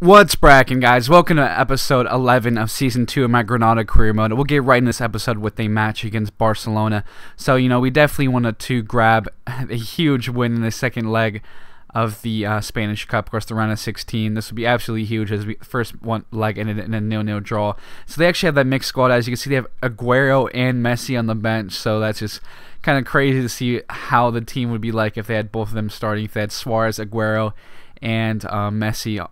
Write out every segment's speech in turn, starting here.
What's brackin', guys? Welcome to episode 11 of season 2 of my Granada career mode. We'll get right in this episode with a match against Barcelona. So, we definitely wanted to grab a huge win in the second leg of the Spanish Cup, of course, the round of 16. This would be absolutely huge as we first one leg ended in a 0-0 draw. So they actually have that mixed squad. As you can see, they have Aguero and Messi on the bench. So that's just kind of crazy to see how the team would be like if they had both of them starting. If they had Suarez, Aguero, and Messi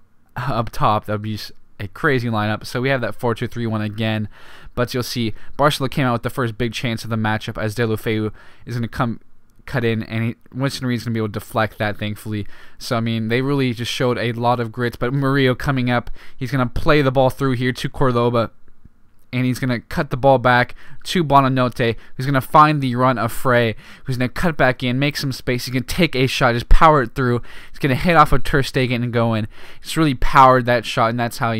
up top, that would be a crazy lineup. So we have that 4-2-3-1 again, but you'll see Barcelona came out with the first big chance of the matchup as Deulofeu is going to cut in, and Winston Reid's going to be able to deflect that, thankfully. So they really just showed a lot of grit. But Murillo coming up, he's going to play the ball through here to Cordoba, and he's going to cut the ball back to Bonanote, who's going to find the run of Frey, who's going to cut back in, make some space. He's going to take a shot, just power it through. He's going to hit off of Ter Stegen and go in. He's really powered that shot, and that's how,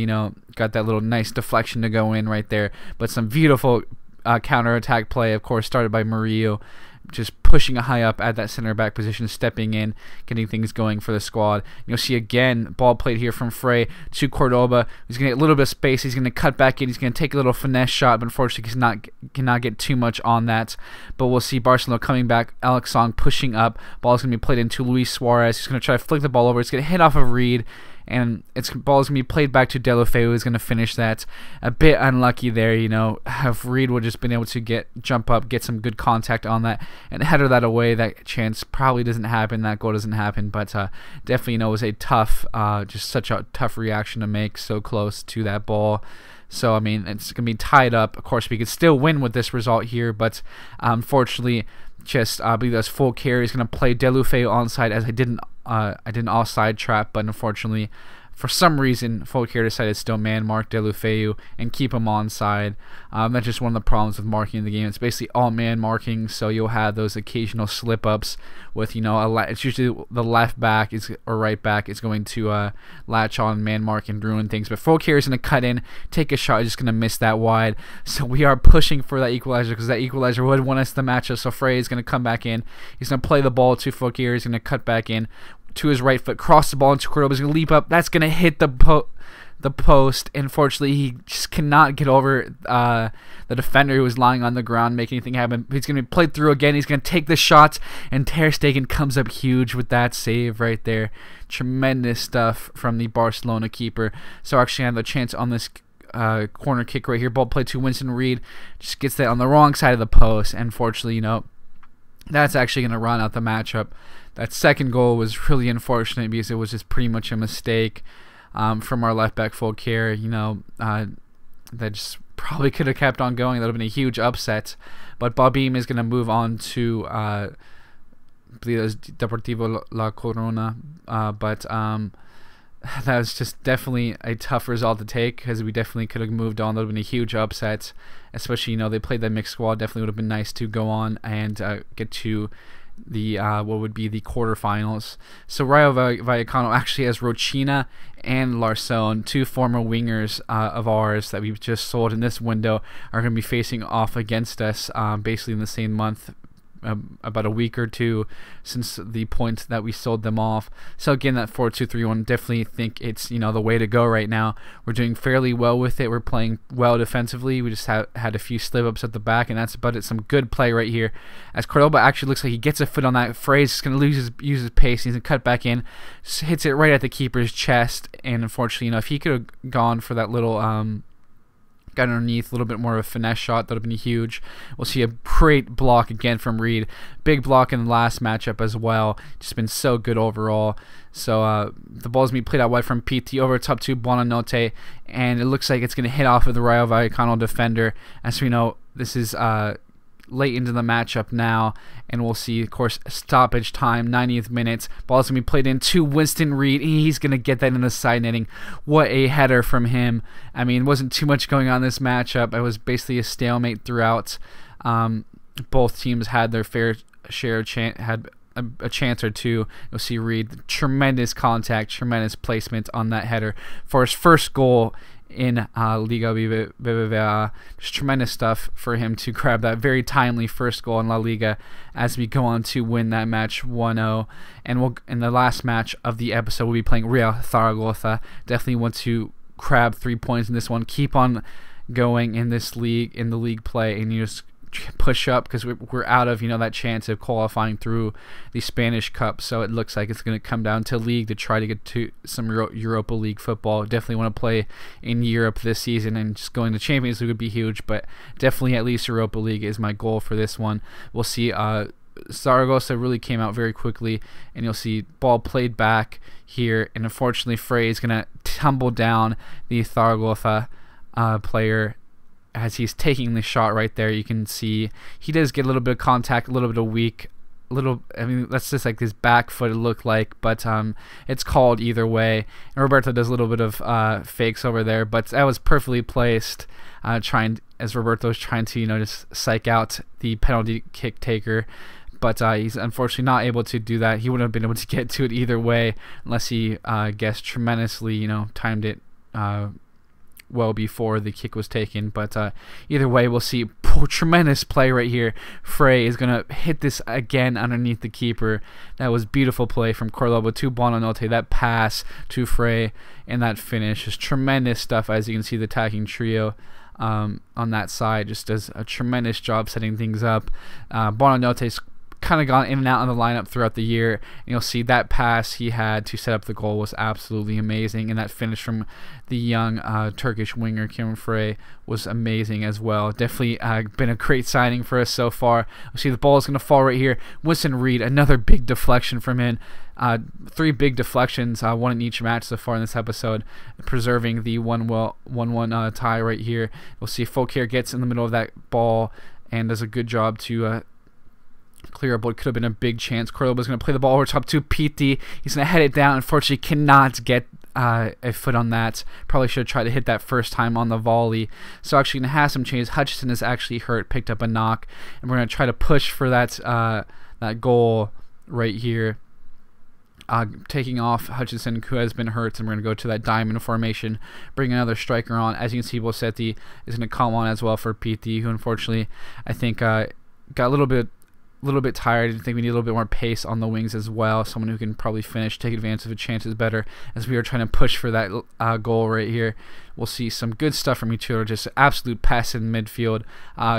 got that little nice deflection to go in right there. But some beautiful counter-attack play, of course, started by Murillo, just pushing it high up at that center back position, stepping in, getting things going for the squad. You'll see again, ball played here from Frey to Cordoba. He's going to get a little bit of space. He's going to cut back in. He's going to take a little finesse shot, but unfortunately cannot get too much on that. But we'll see Barcelona coming back. Alex Song pushing up. Ball's going to be played into Luis Suarez. He's going to try to flick the ball over. It's going to hit off of Reid, and ball is going to be played back to Deulofeu, who's going to finish that. A bit unlucky there, if Reid would have just been able to jump up, get some good contact on that, and header that away. That chance probably doesn't happen, that goal doesn't happen, but definitely, it was a tough, just such a tough reaction to make, so close to that ball. So, it's going to be tied up. Of course, we could still win with this result here, but unfortunately, just I believe that's full carry is going to play Deulofeu onside, as I didn't offside trap, but unfortunately, for some reason, Fulcare decided to still man mark Deulofeu and keep him onside. That's just one of the problems with marking in the game. It's basically all man marking, so you'll have those occasional slip ups with it's usually the left back or right back is going to latch on man mark and ruin things. But Fulcare is going to cut in, take a shot, just going to miss that wide. So we are pushing for that equalizer because that equalizer would win us the matchup. So Frey is going to come back in. He's going to play the ball to Fulcare. He's going to cut back in to his right foot, cross the ball into Cordoba. He's going to leap up. That's going to hit the post. Unfortunately, he just cannot get over the defender who was lying on the ground, make anything happen. He's going to be played through again. He's going to take the shot, and Ter Stegen comes up huge with that save right there. Tremendous stuff from the Barcelona keeper. So actually, I have the chance on this corner kick right here. Ball played to Winston Reid. Just gets that on the wrong side of the post. Unfortunately, that's actually going to run out the matchup. That second goal was really unfortunate because it was just pretty much a mistake from our left back Fulcare. That just probably could have kept on going. That would have been a huge upset. But Bobim is going to move on to I believe it was Deportivo La Corona. But that was just definitely a tough result to take because we definitely could have moved on. That would have been a huge upset, especially they played that mixed squad. Definitely would have been nice to go on and get to the what would be the quarterfinals. So Rayo Vallecano actually has Rochina and Larson, two former wingers of ours that we've just sold in this window, are going to be facing off against us basically in the same month. About a week or two since the point that we sold them off. So again, that 4-2-3-1, definitely think it's the way to go right now. We're doing fairly well with it. We're playing well defensively. We just had a few slip ups at the back, and that's about it. Some good play right here as Cordoba actually looks like he gets a foot on that. Frey's just going to use his pace. He's going to cut back in, hits it right at the keeper's chest, and unfortunately, if he could have gone for that little got underneath, a little bit more of a finesse shot, that would have been huge. We'll see a great block again from Reid. Big block in the last matchup as well. Just been so good overall. So the ball's going to be played out wide from PT over top to Bonanote, and it looks like it's going to hit off of the Rayo Vallecano defender. As we know, this is late into the matchup now, and we'll see, of course, stoppage time, 90th minute. Ball's going to be played in to Winston Reid. He's going to get that in the side netting. What a header from him. It wasn't too much going on in this matchup. It was basically a stalemate throughout. Both teams had their fair share, had a chance or two. You'll see Reid, tremendous contact, tremendous placement on that header for his first goal in Liga BBVA. Just tremendous stuff for him to grab that very timely first goal in La Liga as we go on to win that match 1-0. And we'll, in the last match of the episode, we'll be playing Real Zaragoza. Definitely want to grab 3 points in this one. Keep on going in this league, in the league play, and you just push up, because we're out of that chance of qualifying through the Spanish Cup. So it looks like it's going to come down to league to try to get to some Europa League football. Definitely want to play in Europe this season, and just going to Champions League would be huge, but definitely at least Europa League is my goal for this one. We'll see. Zaragoza really came out very quickly, and you'll see ball played back here, and unfortunately Frey is going to tumble down the Zaragoza player as he's taking the shot right there. You can see he does get a little bit of contact, a little bit of weak, I mean, that's just like his back foot, it looked like, but it's called either way. And Roberto does a little bit of fakes over there, but that was perfectly placed, as Roberto's trying to just psych out the penalty kick taker. But he's unfortunately not able to do that. He wouldn't have been able to get to it either way unless he guessed tremendously, timed it well before the kick was taken. But either way, we'll see. Tremendous play right here. Frey is going to hit this again underneath the keeper. That was beautiful play from Corloba to Buonanotte. That pass to Frey and that finish is tremendous stuff. As you can see, the attacking trio on that side just does a tremendous job setting things up. Buonanotte's kind of gone in and out of the lineup throughout the year, and you'll see that pass he had to set up the goal was absolutely amazing, and that finish from the young Turkish winger Cameron Frey was amazing as well. Definitely been a great signing for us so far. We'll see the ball is going to fall right here. Winston Reed, another big deflection from him. 3 big deflections, one in each match so far in this episode, preserving the 1-1 tie right here. We'll see Folkier gets in the middle of that ball and does a good job to clear up what could have been a big chance. Cordoba's going to play the ball over top to Pitti. He's going to head it down. Unfortunately, cannot get a foot on that. Probably should have tried to hit that first time on the volley. So actually going to have some changes. Hutchison is actually hurt, picked up a knock, and we're going to try to push for that that goal right here. Taking off Hutchinson, who has been hurt, and we're going to go to that diamond formation, bring another striker on. As you can see, Bossetti is going to come on as well for Pitti, who unfortunately I think got a little bit tired. I think we need a little bit more pace on the wings as well. Someone who can probably finish, take advantage of the chances better, as we are trying to push for that goal right here. We'll see some good stuff from each other. Just absolute pass in midfield.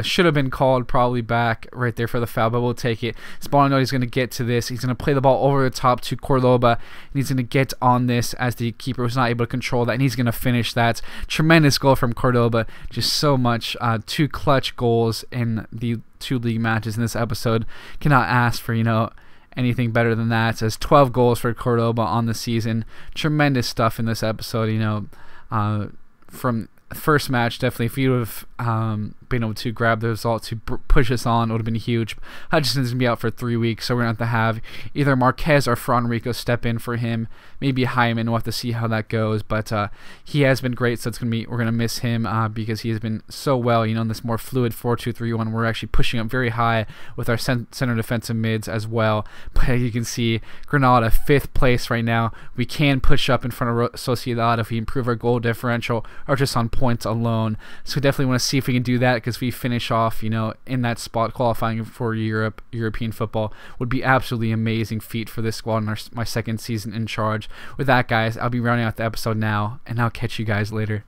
Should have been called probably back right there for the foul, but we'll take it. Spalano is going to get to this. He's going to play the ball over the top to Corloba, and he's going to get on this as the keeper was not able to control that, and he's going to finish that. Tremendous goal from Cordoba. Just so much. 2 clutch goals in the 2 league matches in this episode. Cannot ask for anything better than that. As 12 goals for Cordoba on the season. Tremendous stuff in this episode. From first match, definitely if you would have been able to grab the result to push us on, it would have been huge. Hutchinson's going to be out for 3 weeks, so we're going to have either Marquez or Fronrico step in for him. Maybe Hyman. We'll have to see how that goes, but he has been great, so we're going to miss him because he has been so well, in this more fluid 4-2-3-1. We're actually pushing up very high with our center defensive mids as well. But you can see Granada 5th place right now. We can push up in front of Sociedad if we improve our goal differential or just on points alone. So we definitely want to see if we can do that, because we finish off in that spot qualifying for European football would be absolutely amazing feat for this squad in my second season in charge. With that, guys, I'll be rounding out the episode now, and I'll catch you guys later.